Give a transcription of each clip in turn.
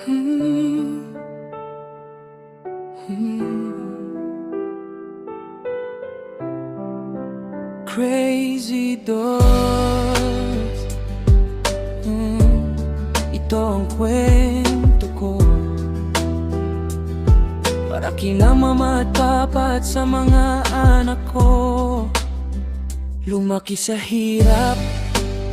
Hmm, hmm. Crazy Dolls. Ito ang kwento ko para kina mama at papa at sa mga anak ko. Lumaki sa hirap,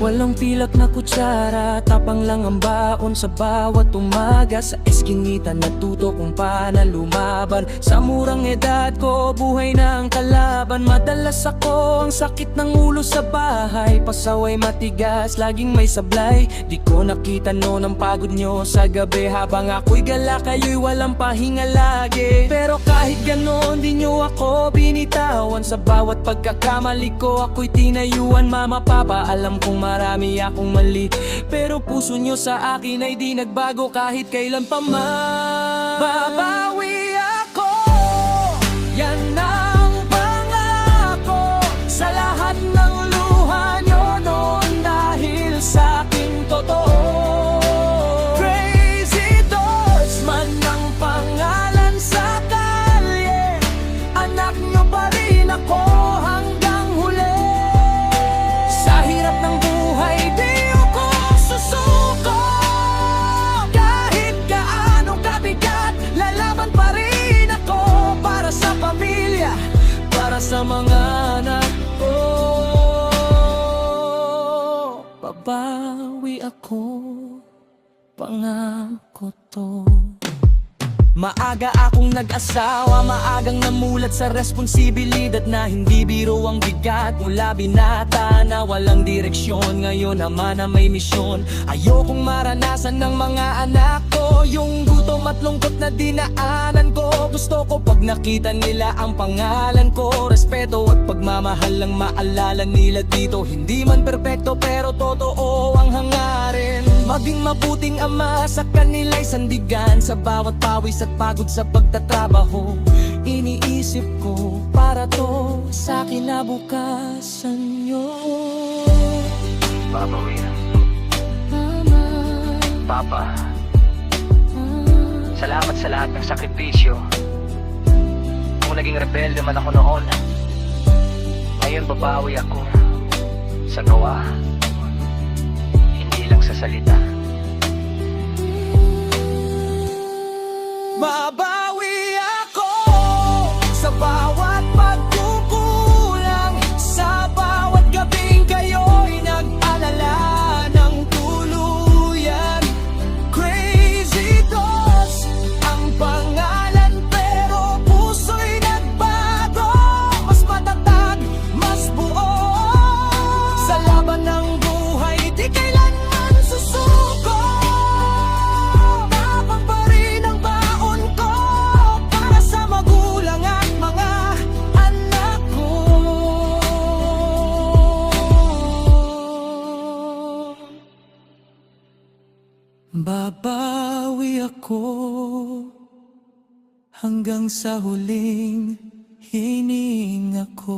walang pilak na kutsara, tapang lang ang baon sa bawat umaga. Sa eskinita natuto kung paano lumaban. Sa murang edad ko, buhay na ang kalaban. Madalas ako ang sakit ng ulo sa bahay, pasaway matigas, laging may sablay. Di ko nakita noon ang pagod nyo sa gabi, habang ako'y gala, kayo'y walang pahinga lagi. Pero kahit ganon, di nyo ako binitawan. Sa bawat pagkakamali ko, ako'y tinayuan. Mama, papa, alam kong marami akong mali, pero puso nyo sa akin ay di nagbago kahit kailan pa man. Babawi ako, yan ang pangako. Sa lahat ng luha nyo noon, dahil sa aking totoo. Crazy Dolls man ang pangalan sa kalye, anak nyo pa rin ako hanggang huli. Sa hirap ng buhay, di ako susuko. Kahit gaano kabigat, lalaban pa rin ako para sa pamilya, para sa mga anak ko. Babawi ako, pangako to. Maaga akong nag-asawa, maagang namulat sa responsibilidad na hindi biro ang bigat. Mula binata na walang direksyon, ngayon naman na may misyon. Ayokong maranasan ng mga anak ko yung gutom at lungkot na dinaanan ko. Gusto ko pag nakita nila ang pangalan ko, respeto at pagmamahal lang maalala nila dito. Hindi man perpekto pero totoo ang hangarin. Maging mabuting ama sa kanila'y sandigan. Sa bawat pawis at pagod sa pagtatrabaho, iniisip ko para to sa kinabukasan nyo. Babawi na. Mama, Papa, salamat sa lahat ng sakripisyo. Kung naging rebelde man ako noon, ngayon babawi ako sa gawa, hindi lang sa salita. Mabawi ako sa bawat pagkukulang, sa bawat gabing kayo'y nag-alala ng tuluyan. Crazy Dolls ang pangalan, pero puso'y nagbago. Mas matatag, mas buo. Sa laban ng buhay, di kailanman susuko. Tapang pa rin ang baon ko para sa magulang at mga anak ko. Babawi ako hanggang sa huling hininga ko.